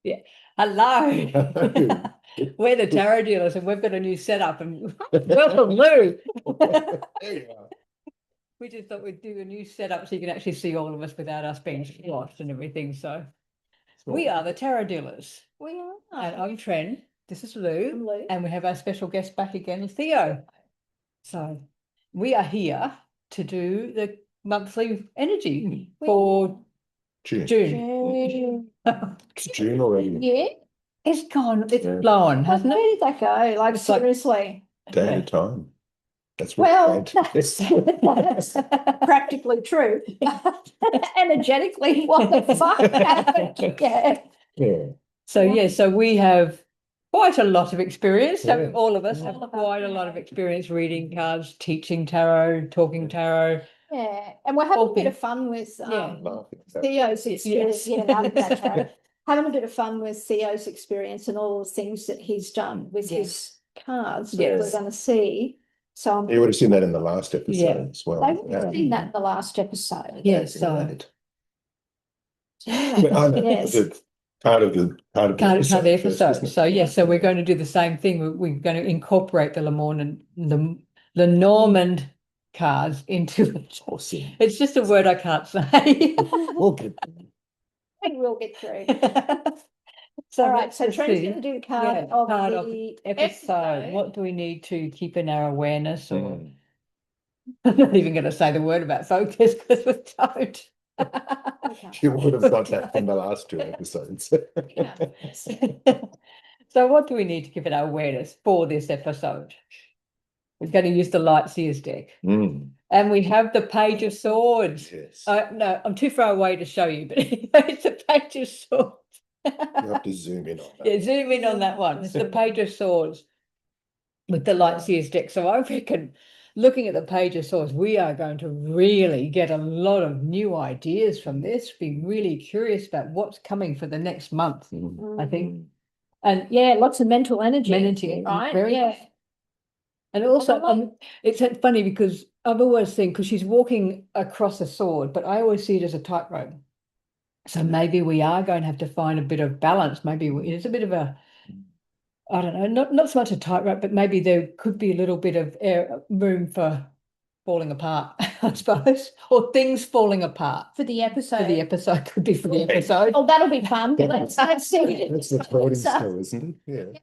Yeah. Hello. We're the tarot dealers and we've got a new setup and welcome, Lou. There you are. We just thought we'd do a new setup so you can actually see all of us without us being lost and everything. So we are the tarot dealers. We are. And I'm Tren. This is Lou. I'm Lou. And we have our special guest back again, Theo. So we are here to do the monthly energy for June. June. It's June already. Yeah. It's gone, it's blown, hasn't Where it? did that go? Like, It's like- seriously. Day at a time. That's what Well, it's that's practically true. Energetically, what the fuck happened? Yeah. yeah. So we have quite a lot of experience. Yeah. All of us have quite a lot of experience reading cards, teaching tarot, talking tarot. Yeah. And we're having a bit of fun with Theo's experience. Yes. Yeah, out of that tarot. Having a bit of fun with Theo's experience and all the things that he's done with his cards that we're Yes. going to see. So You would have seen that in the last episode Yeah. as well. I've seen that in the last episode. Yes, so Yes. Part of the episode. first, isn't it? So yes, so we're going to do the same thing. We're going to incorporate the the Normand cards into it. Awesome. It's just a word I can't say. We'll get We will get through. So All right, so let's Trent's see. going to do card Yeah, of card the episode. What do we need to keep in our awareness? Or Mm. I'm not even going to say the word about focus because we don't. You would have got that from the last two episodes. So what do we need to give it our awareness for this episode? We're going to use the Light Seers deck. Mm. And we have the Page of Swords. Yes. No, I'm too far away to show you, but it's a Page of Swords. You have to zoom in on that. Yeah, zoom in on that one. It's the Page of Swords with the Light Seers deck. So I reckon looking at the Page of Swords, we are going to really get a lot of new ideas from this. Be really curious about what's coming for the next month, I think. And yeah, lots of mental energy. right? Very, yeah. And also, it's funny because I've always seen, because she's walking across a sword, but I always see it as a tightrope. So maybe we are going to have to find a bit of balance. Maybe it's a bit of a, I don't know, not so much a tightrope, but maybe there could be a little bit of room for falling apart, I suppose, or things falling apart. For the episode. For the episode, could be for the episode. Oh, that'll be fun. Let's see. That's recording still, isn't it?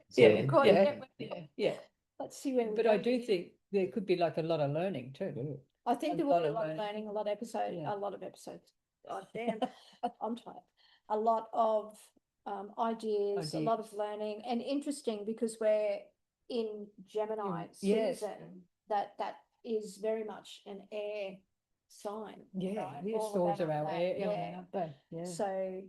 Yeah. Let's see where. But I do think there could be like a lot of learning too. Yeah. I think there will be a lot of learning, a lot of episodes, Yeah. a lot of episodes. Oh, damn, I'm tired. A lot of ideas, a lot of learning, and interesting because we're in Gemini season. That is very much an air sign. Yeah, right? these All swords about are our that, air, yeah. aren't they? Yeah. So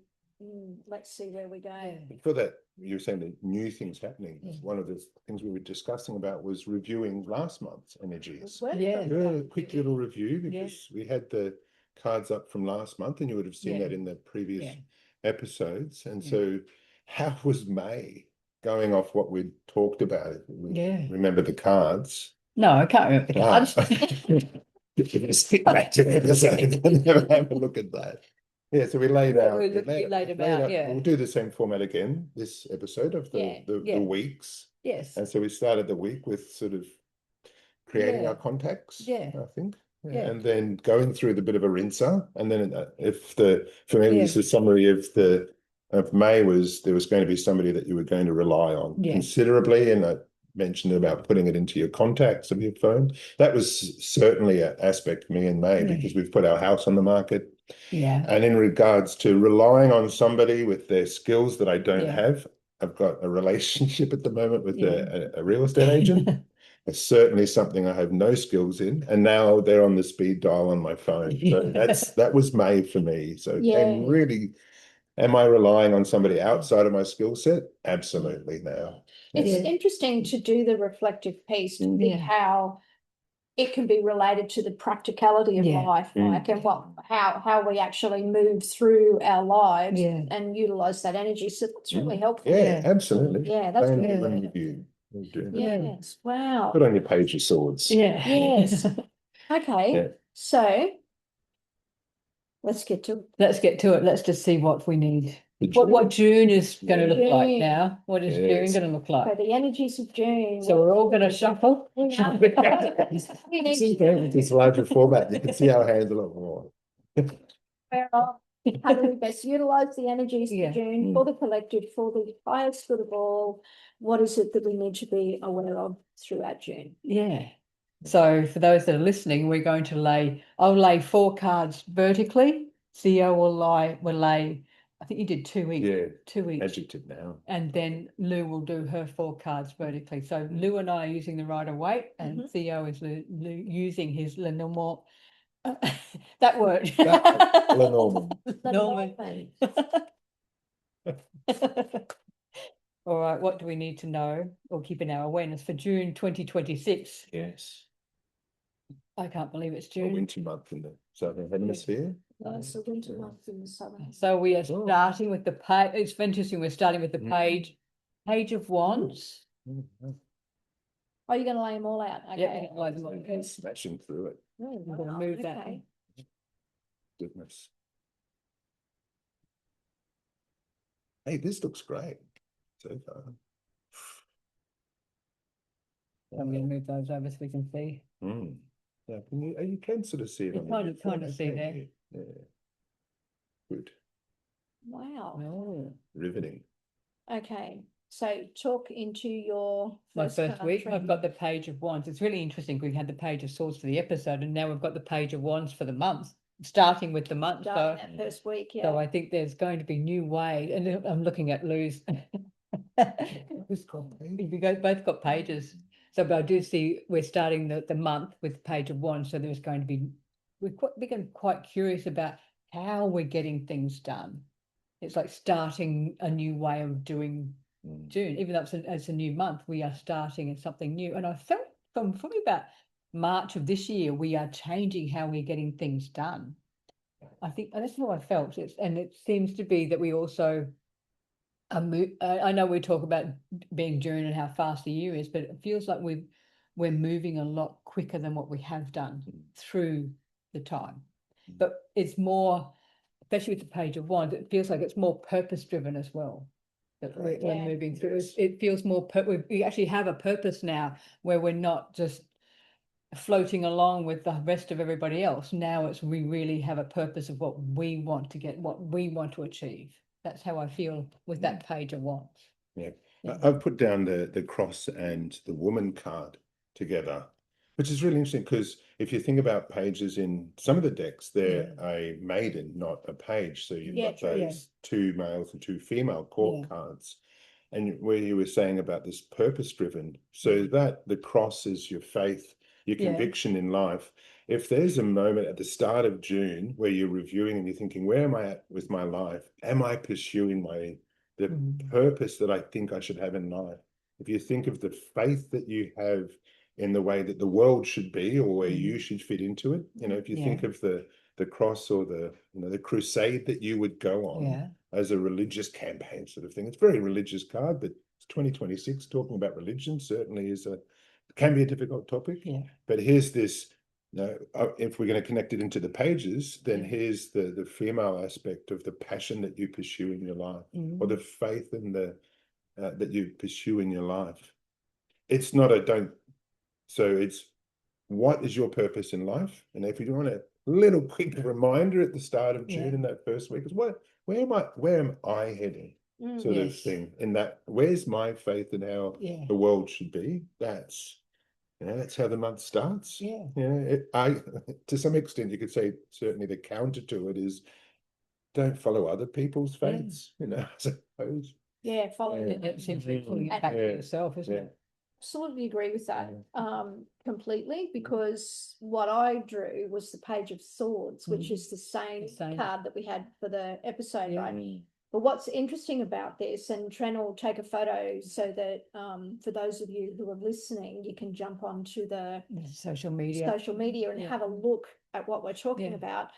let's see where we go. Yeah. For that, you were saying the new things happening. One of the things we were discussing about was reviewing last month's energies. Yeah. Do a quick little review because we had the cards up from last month and you would have seen that in the previous episodes. And so how was May going off what we'd talked about? Remember the cards? No, I can't remember the cards. Stick back to the episode and never have a look at that. Yeah, so we laid out. We'll do the same format again this episode of the weeks. Yes. And so we started the week with sort of creating our contacts. I think. Yeah. And then going through the bit of a rinser, and then for me the summary of May was there was going to be somebody that you were going to rely on considerably, and I mentioned about putting it into your contacts of your phone. That was certainly an aspect for me in May because we've put our house on the market. Yeah. And in regards to relying on somebody with their skills that I don't have, I've got a relationship at the moment with a real estate agent. It's certainly something I have no skills in, and now they're on the speed dial on my phone. So that was May for me. So really, am I relying on somebody outside of my skill set? Absolutely now. It's interesting to do the reflective piece to see how it can be related to the practicality of life, like and how we actually move through our lives and utilize that energy. So it's really helpful. Yeah, absolutely. Yeah, that's good. good. Yes. Wow. Put on your Page of Swords. Yeah. Yes. Okay. So let's get to it. Let's get to it. Let's just see what we need what June is going to look like June. now. What is June Yes. going to look So like? the energies of June. So we're all going to shuffle. This larger format, you can see our hands a lot more. How do we best utilize the energies Yeah. of June for the collective, for the highest good of all? What is it that we need to be aware of throughout June? Yeah. So for those that are listening, we're going to I'll lay 4 cards vertically. Theo will lay, I think you did 2 each. Yeah. 2 each. Adjective now. And then Lou will do her 4 cards vertically. So Lou and I are using the Rider-Waite, and Theo is using his Lenormand. That word. Lenormand. Lenormand. All right, what do we need to know or keep in our awareness for June 2026? Yes. I can't believe it's A June. winter month in the Southern Hemisphere. No, it's a winter month in the southern. So we are starting with the page. It's interesting. We're starting with the page of Wands. Are you going to lay them all out? Okay. Yeah, lay them all out. Smashing through it. I'm going to move that. Okay. Goodness. Hey, this looks great so far. I'm going to move those over so we can see. Yeah, you can sort of see it. You kind of see there. Yeah. Good. Wow. Oh. Riveting. Okay. So talk into your My first week. card. I've got the page of Wands. It's really interesting. We had the page of Swords for the episode, and now we've got the page of Wands for the month, starting with the month. Starting that first week, yeah. So I think there's going to be new ways. And I'm looking at Lou's. You guys both got pages. So, but I do see we're starting the month with page of Wands. So there's going to be, we've become quite curious about how we're getting things done. It's like starting a new way of doing June, even though it's a new month, we are starting in something new. And I felt from probably about March of this year, we are changing how we're getting things done. I think that's how I felt. And it seems to be that we also I know we talk about being June and how fast the year is, but it feels like we're moving a lot quicker than what we have done through the time. But it's more, especially with the page of Wands, it feels like it's more purpose driven as well. That we're moving through. It feels more. We actually have a purpose now, where we're not just floating along with the rest of everybody else. Now we really have a purpose of what we want to get, what we want to achieve. That's how I feel with that page of Wands. Yeah. I've put down the cross and the woman card together, which is really interesting because if you think about pages in some of the decks, they're a maiden, not a page. So you've got those 2 males and 2 female court cards. And where you were saying about this purpose driven, so that the cross is your faith, your conviction in life. If there's a moment at the start of June where you're reviewing and you're thinking, where am I at with my life? Am I pursuing the purpose that I think I should have in life? If you think of the faith that you have in the way that the world should be or where you should fit into it, if you think of the cross or the crusade that you would go on as a religious campaign sort of thing. It's a very religious card, but it's 2026. Talking about religion certainly can be a difficult topic. But here's this, if we're going to connect it into the pages, then here's the female aspect of the passion that you pursue in your life, or the faith in that you pursue in your life. It's not so it's what is your purpose in life? And if you want a little quick reminder at the start of June in that first week, is where am I heading? Sort of thing. In that, where's my faith in how the world should be? That's how the month starts. To some extent, you could say certainly the counter to it is don't follow other people's faiths. I suppose. Yeah, following it seems like pulling it back to yourself, isn't it? Absolutely agree with that completely, because what I drew was the page of swords, which is the same card that we had for the episode, right? But what's interesting about this, and Tren will take a photo so that for those of you who are listening, you can jump onto the social media and have a look at what we're talking about.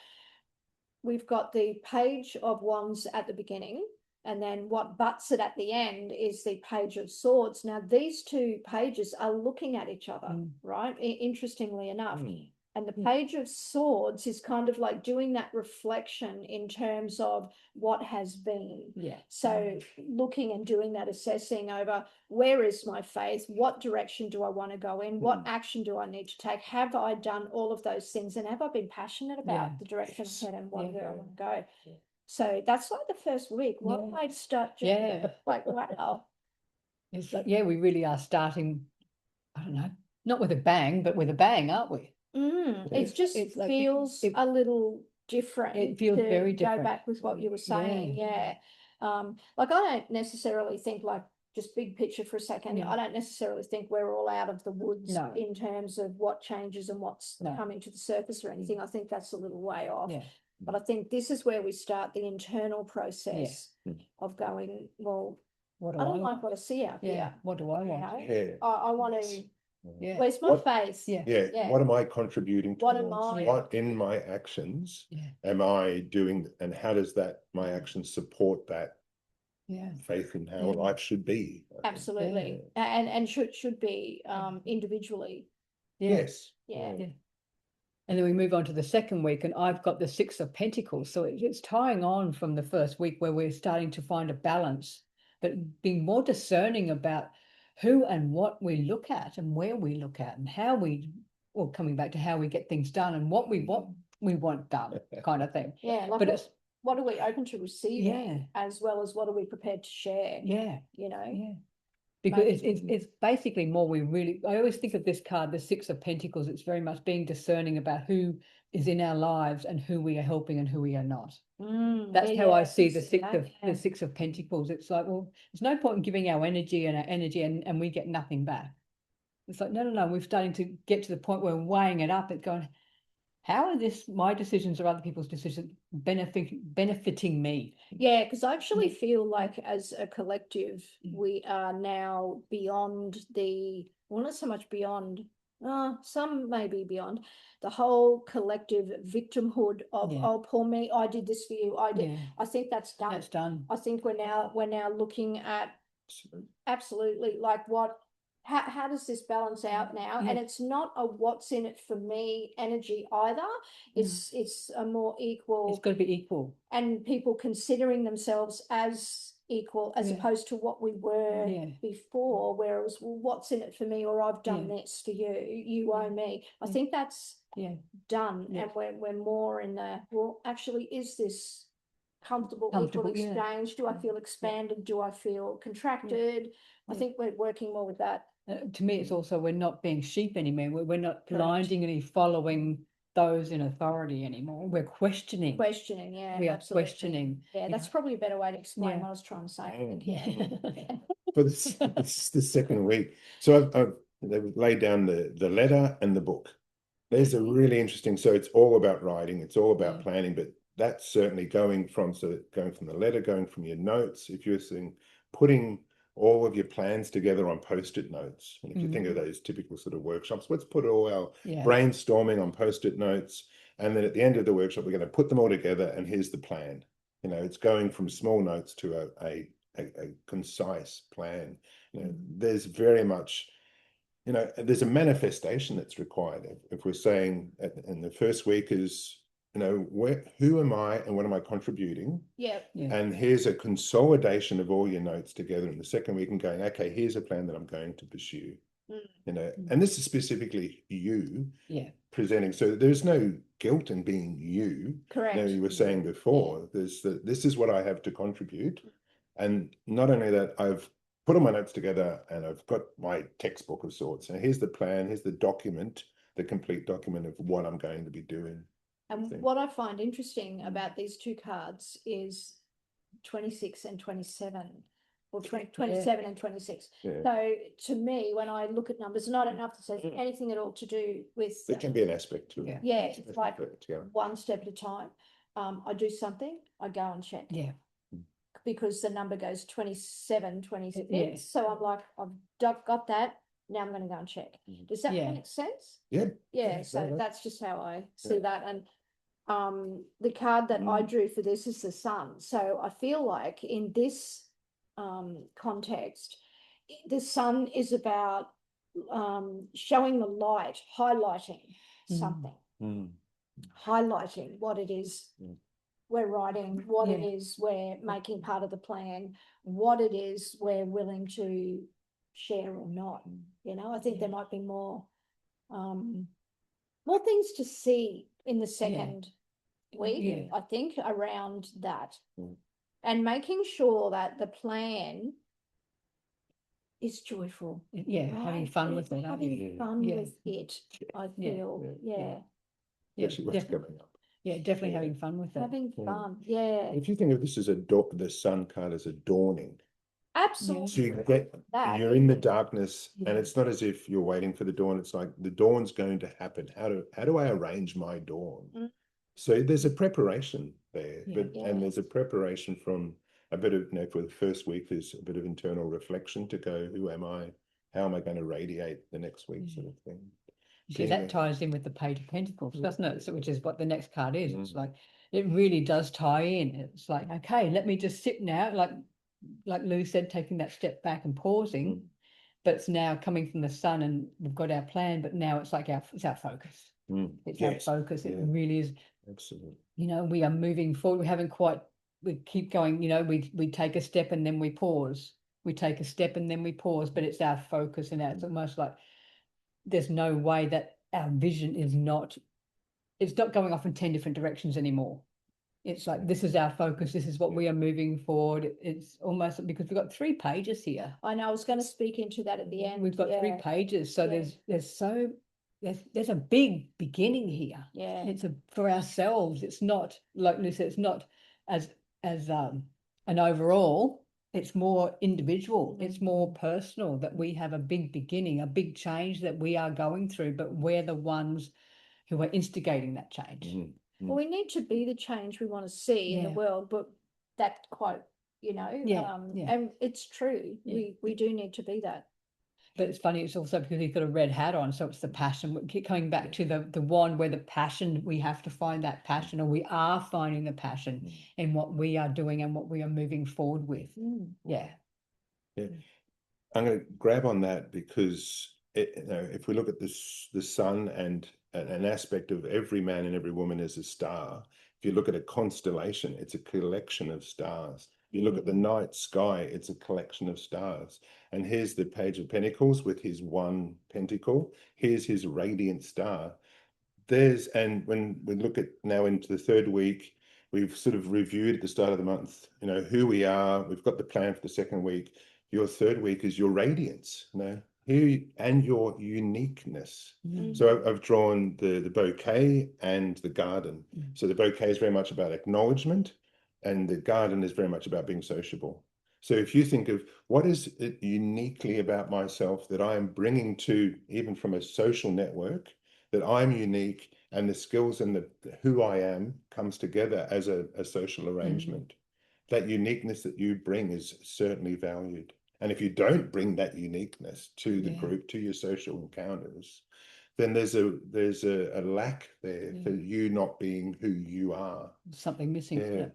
We've got the page of Wands at the beginning, and then what butts it at the end is the page of swords. Now, these 2 pages are looking at each other, right? Interestingly enough. And the Page of Swords is kind of like doing that reflection in terms of what has been. Yeah. So looking and doing that assessing over where is my faith? What direction do I want to go in? What action do I need to take? Have I done all of those things? And have I been passionate about the direction I'm heading and where I want to go? Yeah. So that's like the first week. What might start? Like, wow. It's like, we really are starting, I don't know, not with a bang, but with a bang, aren't we? It just feels a little different. It feels very different. Go back with what you were saying. Like, I don't necessarily think, like, just big picture for a second, I don't necessarily think we're all out of the woods in terms of what changes and what's coming to the surface or anything. I think that's a little way off. But I think this is where we start the internal process of going, well, I don't like what I see out here. What do I want? I want to, where's my face? What am I contributing What towards? am I? What in my actions am I doing, and how does my actions support that faith in how life should be? Absolutely. And should be individually. Yes. And then we move on to the second week, and I've got the 6 of Pentacles. So it's tying on from the first week, where we're starting to find a balance, but being more discerning about who and what we look at and where we look at and how we, or coming back to how we get things done and what we want done, kind of thing. Like, but what are we open to receiving, as well as what are we prepared to share? You know. Because it's basically more, I always think of this card, the 6 of Pentacles, it's very much being discerning about who is in our lives and who we are helping and who we are not. That's how I see the 6 of Pentacles. It's like, well, there's no point in giving our energy and we get nothing back. It's like, no, we're starting to get to the point where we're weighing it up. It's going, how are my decisions or other people's decisions benefiting me? Yeah, because I actually feel like as a collective, we are now beyond well, not so much beyond, some may be beyond the whole collective victimhood of, oh, poor me, I did this for you, I did. I think that's done. That's done. I think we're now looking at absolutely like how does this balance out now? And it's not a what's in it for me energy either. It's a more equal. It's got to be equal. And people considering themselves as equal, as opposed to what we were before, where it was, well, what's in it for me, or I've done this for you, you owe me. I think that's done, and we're more in the, well, actually, is this comfortable equal exchange? Do I feel expanded? Do I feel contracted? I think we're working more with that. To me, it's also, we're not being sheep anymore. We're not blindingly following those in authority anymore. We're questioning. We are absolutely. Questioning. That's probably a better way to explain what I was trying to say. For this the second week, so they've laid down the letter and the book. There's a really interesting. So it's all about writing. It's all about planning, but that's certainly going from the letter, going from your notes. If you're saying putting all of your plans together on post-it notes. And if you think of those typical sort of workshops, let's put all our brainstorming on post-it notes. And then at the end of the workshop, we're going to put them all together, and here's the plan. You know, it's going from small notes to a concise plan. You know, there's very much, you know, there's a manifestation that's required. If we're saying in the first week is, you know, who am I and what am I contributing? And here's a consolidation of all your notes together in the second week and going, okay, here's a plan that I'm going to pursue. You know, and this is specifically you presenting. So there's no guilt in being you. Correct. You know, you were saying before, this is what I have to contribute. And not only that, I've put all my notes together and I've got my textbook of sorts. And here's the plan, here's the document, the complete document of what I'm going to be doing. And what I find interesting about these two cards is 26 and 27, or 27 and 26. So to me, when I look at numbers, and I don't know if this has anything at all to do with... There can be an aspect to it. It's like one step at a time. I do something, I go and check. Because the number goes 27, 26. So I'm like, I've got that. Now I'm going to go and check. Does that make sense? So that's just how I see that. And the card that I drew for this is the sun. So I feel like in this context, the sun is about showing the light, highlighting something. highlighting what it is we're writing, what it is we're making part of the plan, what it is we're willing to share or not. You know, I think there might be more things to see in the second week, I think, around that. And making sure that the plan is joyful. Right? Having fun with it. Having fun with it, I feel. Especially what's coming up. Yeah, definitely having fun with it. Having fun, If you think of this as the sun card as a dawning. Absolutely. So you get you're in the darkness, and it's not as if you're waiting for the dawn. It's like the dawn's going to happen. How do I arrange my dawn? So there's a preparation there, and there's a preparation from a bit of, for the first week, there's a bit of internal reflection to go, who am I? How am I going to radiate the next week, sort of thing. See, that ties in with the Page of Pentacles, doesn't it? So, which is what the next card is. It's like, it really does tie in. It's like, okay, let me just sit now, like Lou said, taking that step back and pausing, but it's now coming from the sun, and we've got our plan, but now it's like it's our focus. It's our focus. It really is. Absolutely. You know, we are moving forward. We keep going, we take a step and then we pause. We take a step and then we pause, but it's our focus, and it's almost like there's no way that our vision it's not going off in 10 different directions anymore. It's like, this is our focus. This is what we are moving forward. It's almost, because we've got 3 pages here. I know, I was going to speak into that at the end. We've got 3 pages. So there's a big beginning here. Yeah. It's for ourselves. It's not, like Lou said, it's not as an overall. It's more individual. It's more personal, that we have a big beginning, a big change that we are going through, but we're the ones who are instigating that change. Well, we need to be the change we want to see in the world, but that quote, and it's true. We do need to be that. But it's funny, it's also because he's got a red hat on, so it's the passion. We keep coming back to the one where the passion, we have to find that passion, or we are finding the passion in what we are doing and what we are moving forward with. I'm going to grab on that, because if we look at the sun, and an aspect of every man and every woman is a star. If you look at a constellation, it's a collection of stars. You look at the night sky, it's a collection of stars. And here's the Page of Pentacles with his 1 pentacle. Here's his radiant star. And when we look at now into the 3rd week, we've sort of reviewed at the start of the month, who we are. We've got the plan for the 2nd week. Your 3rd week is your radiance, and your uniqueness. So I've drawn the bouquet and the garden. So the bouquet is very much about acknowledgement, and the garden is very much about being sociable. So if you think of what is it uniquely about myself that I am bringing to, even from a social network, that I'm unique, and the skills and the who I am comes together as a social arrangement. That uniqueness that you bring is certainly valued. And if you don't bring that uniqueness to the group, to your social encounters, then there's a lack there for you not being who you are. Something missing.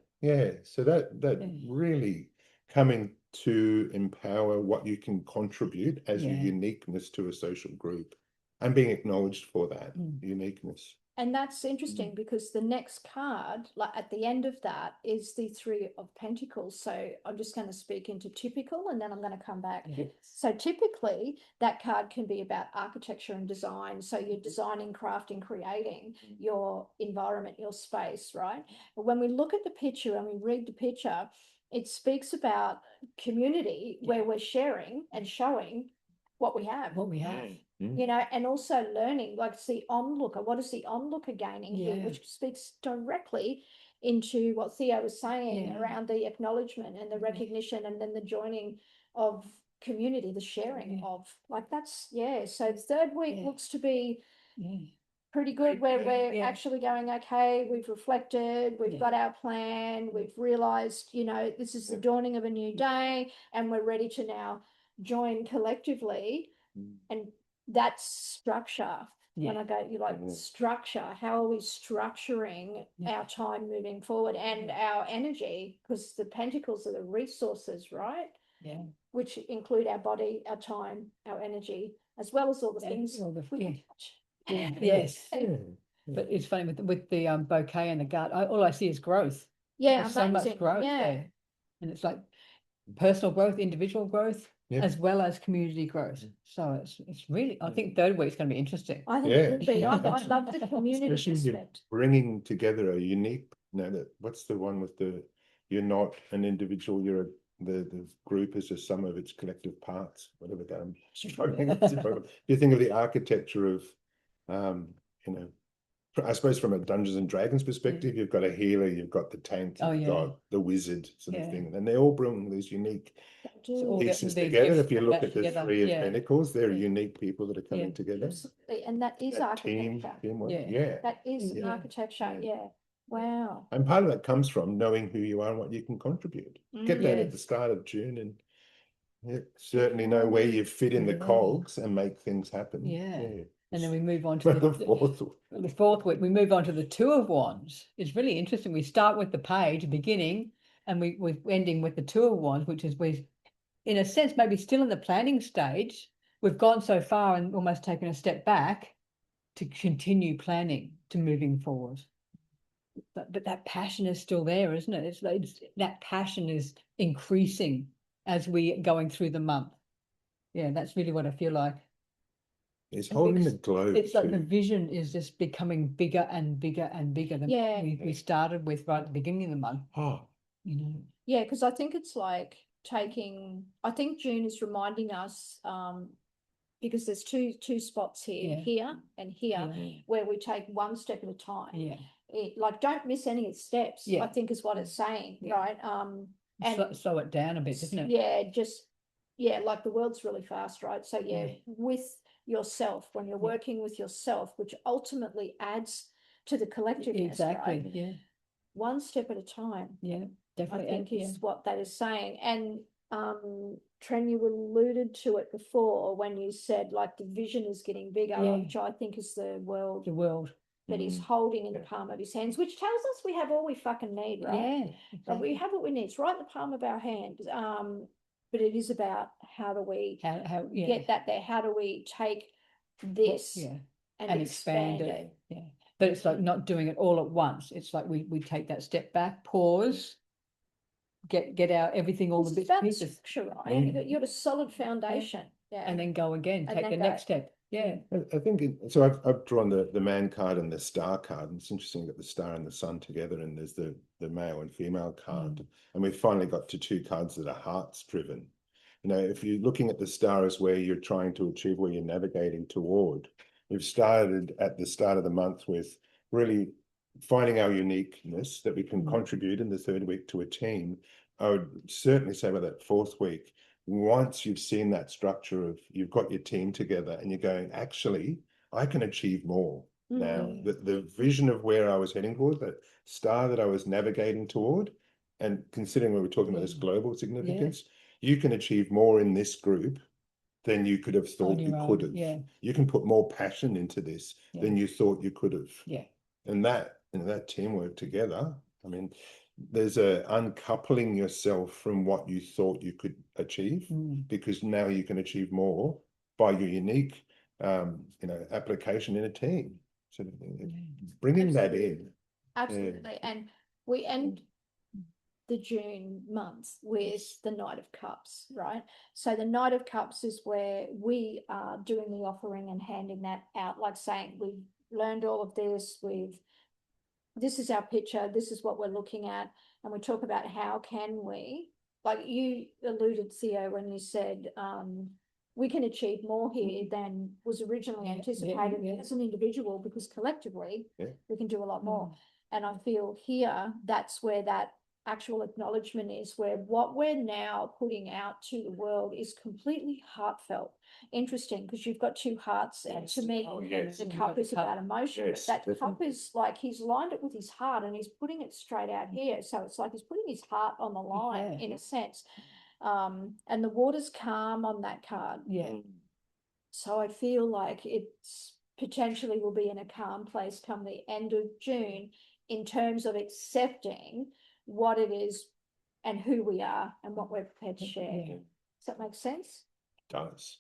So that really coming to empower what you can contribute as your uniqueness to a social group, and being acknowledged for that uniqueness. And that's interesting, because the next card, like at the end of that, is the 3 of Pentacles. So I'm just going to speak into typical, and then I'm going to come back. So typically that card can be about architecture and design. So you're designing, crafting, creating your environment, your space, right? But when we look at the picture and we read the picture, it speaks about community where we're sharing and showing what we have. And also learning, like it's the onlooker. What is the onlooker gaining here? Which speaks directly into what Theo was saying around the acknowledgement and the recognition, and then the joining of community, the sharing of, like, that's, So the 3rd week looks to be pretty good, where we're actually going, okay, we've reflected, we've got our plan, we've realized, this is the dawning of a new day, and we're ready to now join collectively. And that structure, when I go, structure, how are we structuring our time moving forward, and our energy, because the pentacles are the resources, right? Which include our body, our time, our energy, as well as all the things we can touch. But it's funny with the bouquet and the garden, all I see is growth. Yeah, There's so much amazing. growth Yeah. there. And it's like personal growth, individual growth, as well as community growth. So it's really, I think third week's going to be interesting. I think it will be. I love the community aspect. Bringing together a unique, what's the one with you're not an individual, the group is a sum of its collective parts, whatever that I'm struggling with. You think of the architecture of, I suppose from a Dungeons and Dragons perspective, you've got a healer, you've got the tank, you've got the wizard sort of thing, and they all bring these unique pieces together. If you look at the Three of Pentacles, they're unique people that are coming together. Absolutely. And that is architecture. That is architecture. Yeah. Wow. And part of that comes from knowing who you are and what you can contribute. Get that at the start of June and certainly know where you fit in the cogs and make things happen. And then we move on to the fourth week. We move on to the Two of Wands. It's really interesting. We start with the page beginning, and we're ending with the Two of Wands, which is we, in a sense, maybe still in the planning stage. We've gone so far and almost taken a step back to continue planning, to moving forward. But that passion is still there, isn't it? That passion is increasing as we going through the month. Yeah, that's really what I feel like. It's holding the globe. It's like the vision is just becoming bigger and bigger and bigger than we started with right at the beginning of the month. Yeah, because I think it's like I think June is reminding us, because there's two spots here and here, where we take one step at a time. Like, don't miss any steps, I think is what it's saying, right? And slow it down a bit, isn't it? Like the world's really fast, right? So with yourself, when you're working with yourself, which ultimately adds to the collectiveness, right? One step at a time. Definitely. I think is what that is saying. And Tren, you alluded to it before when you said like the vision is getting bigger, which I think is the world that he's holding in the palm of his hands, which tells us we have all we fucking need, right? Exactly. We have what we need. It's right in the palm of our hand. But it is about how do we get that there? How do we take this and expand it? But it's like not doing it all at once. It's like we take that step back, pause, get out everything, all the bits and pieces. Structure, right? You got a solid foundation. And then go again, take the next step. I think so. I've drawn the man card and the star card, and it's interesting that the star and the sun together, and there's the male and female card, and we've finally got to two cards that are hearts driven. If you're looking at the star as where you're trying to achieve, where you're navigating toward, we've started at the start of the month with really finding our uniqueness that we can contribute in the third week to a team. I would certainly say by that fourth week, once you've seen that structure of you've got your team together and you're going, actually, I can achieve more now. The vision of where I was heading toward, that star that I was navigating toward, and considering when we're talking about this global significance, you can achieve more in this group than you could have thought you could have. You can put more passion into this than you thought you could have. And that teamwork together, I mean, there's a uncoupling yourself from what you thought you could achieve, because now you can achieve more by your unique application in a team. So bringing that in. Absolutely. And we end the June month with the Knight of Cups, right? So the Knight of Cups is where we are doing the offering and handing that out, like saying we've learned all of this, this is our picture, this is what we're looking at, and we talk about how can we, like you alluded, Theo, when you said we can achieve more here than was originally anticipated as an individual, because collectively we can do a lot more. And I feel here that's where that actual acknowledgement is, where what we're now putting out to the world is completely heartfelt. Interesting, because you've got two hearts, and to me the cup is about emotion, but that cup is like he's lined it with his heart and he's putting it straight out here, so it's like he's putting his heart on the line in a sense. And the water's calm on that card, so I feel like it's potentially will be in a calm place come the end of June in terms of accepting what it is and who we are and what we're prepared to share. Does that make sense? It does.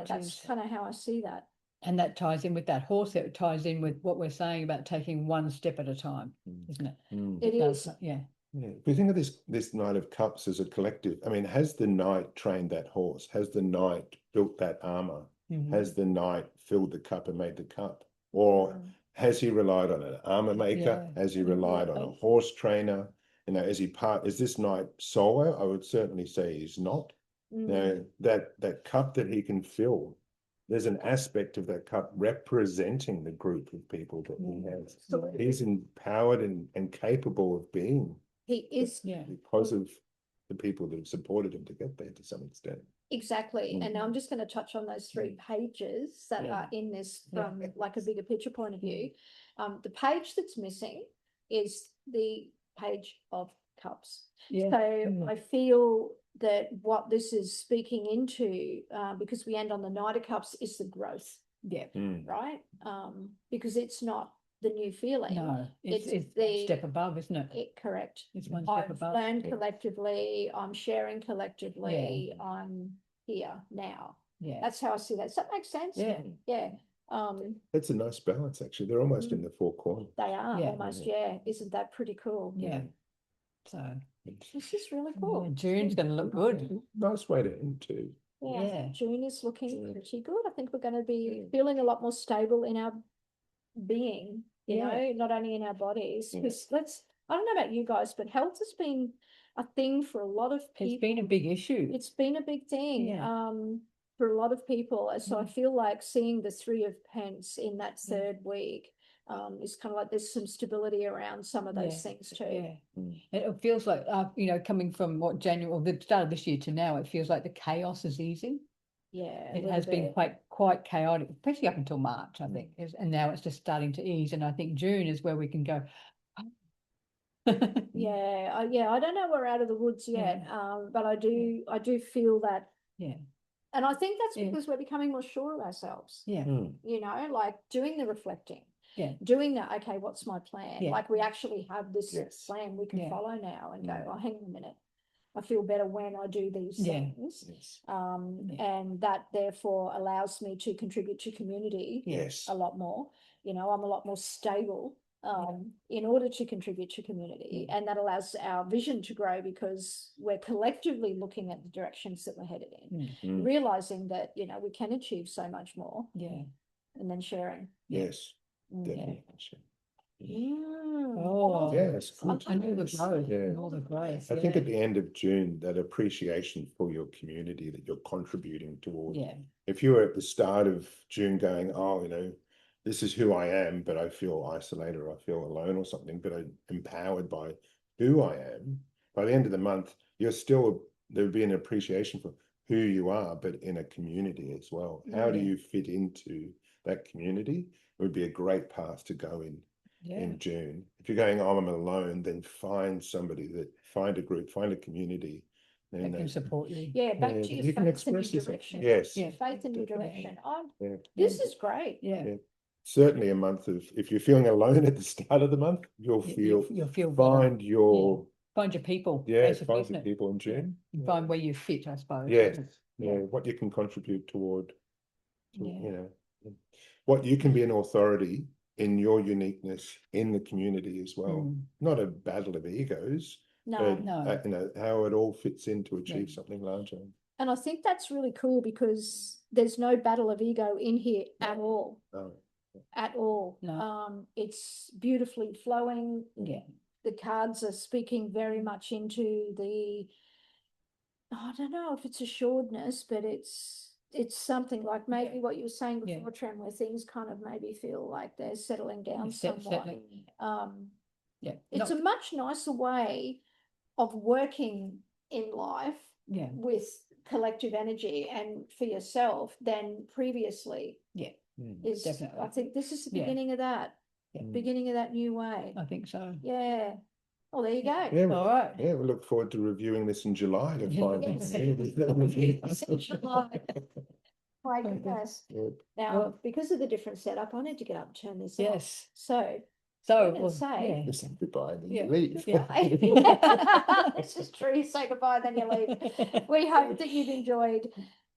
That's kind of how I see that. And that ties in with that horse. It ties in with what we're saying about taking one step at a time, isn't it? It is. Yeah. Yeah. If we think of this Knight of Cups as a collective, I mean, has the knight trained that horse? Has the knight built that armor? Has the knight filled the cup and made the cup? Or has he relied on an armor maker? Has he relied on a horse trainer? You know, is this knight solo? I would certainly say he's not. Now, that cup that he can fill, there's an aspect of that cup representing the group of people that he has. He's empowered and capable of being. He is. Because of the people that have supported him to get there to some extent. Exactly. And I'm just going to touch on those 3 pages that are in this from like a bigger picture point of view. The page that's missing is the page of cups. So I feel that what this is speaking into, because we end on the Knight of Cups, is the growth. Right? Because it's not the new feeling. No, it's the step above, isn't it? Correct. It's one step above. I've learned collectively, I'm sharing collectively, I'm here now. That's how I see that. Does that make sense? It's a nice balance, actually. They're almost in the 4 corners. They are almost, Isn't that pretty cool? So this is really cool. June's going to look good. Nice way to end too. June is looking pretty good. I think we're going to be feeling a lot more stable in our being, you know, not only in our bodies. Because I don't know about you guys, but health has been a thing for a lot of people. It's been a big issue. It's been a big thing for a lot of people. And so I feel like seeing the 3 of Pence in that 3rd week is kind of like there's some stability around some of those things too. It feels like, you know, coming from what January or the start of this year to now, it feels like the chaos is easing. It has been quite chaotic, especially up until March, I think, and now it's just starting to ease. And I think June is where we can go. I don't know we're out of the woods yet, but I do feel that. And I think that's because we're becoming more sure of ourselves. You know, like doing the reflecting. Doing that, okay, what's my plan? Like we actually have this plan we can follow now and go, oh, hang on a minute. I feel better when I do these things. And that therefore allows me to contribute to community a lot more. You know, I'm a lot more stable in order to contribute to community. And that allows our vision to grow because we're collectively looking at the directions that we're headed in, realizing that, you know, we can achieve so much more. And then sharing. Definitely. It's good. And all the growth. All the growth. I think at the end of June, that appreciation for your community that you're contributing toward. If you were at the start of June going, oh, you know, this is who I am, but I feel isolated or I feel alone or something, but I'm empowered by who I am. By the end of the month, there would be an appreciation for who you are, but in a community as well. How do you fit into that community? It would be a great path to go in June. If you're going, oh, I'm alone, then find a group, find a community. That can support you. Back to your faith and your direction. Faith and your direction. This is great. Certainly a month of, if you're feeling alone at the start of the month, you'll feel find your people. Find your people in June. Find where you fit, I suppose. What you can contribute toward, you know, what you can be an authority in your uniqueness in the community as well. Not a battle of egos, but you know, how it all fits in to achieve something larger. And I think that's really cool because there's no battle of ego in here at all. At all. It's beautifully flowing. The cards are speaking very much into the, I don't know if it's assuredness, but it's something like maybe what you were saying before, Tren, where things kind of maybe feel like they're settling down somewhat. It's a much nicer way of working in life with collective energy and for yourself than previously. Definitely. I think this is the beginning of that. Beginning of that new way. I think so. Well, there you go. All right. We look forward to reviewing this in July to find July. My goodness. Now, because of the different setup, I need to get up and turn this off. So we'll say goodbye, then you leave. This is true. Say goodbye, then you leave. We hope that you've enjoyed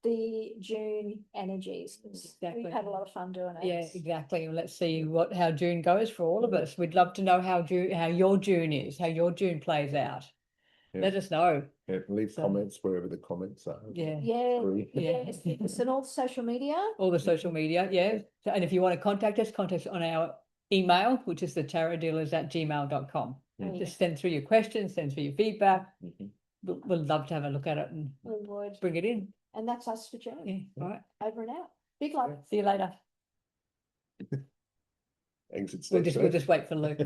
the June energies. Exactly. We've had a lot of fun doing it. Yeah, exactly. Let's see how June goes for all of us. We'd love to know how your June is, how your June plays out. Yeah. Let us know. Yeah, leave comments wherever the comments are. Yeah. Yes. And all the social media. All the social media, yeah. And if you want to contact us on our email, which is thetarodealers@gmail.com. Just send through your questions, send through your feedback. We'd love to have a look at it and bring it in. And that's us for June. Yeah. All right. Over and out. Big love. See you later. Exit We'll just wait for Luke.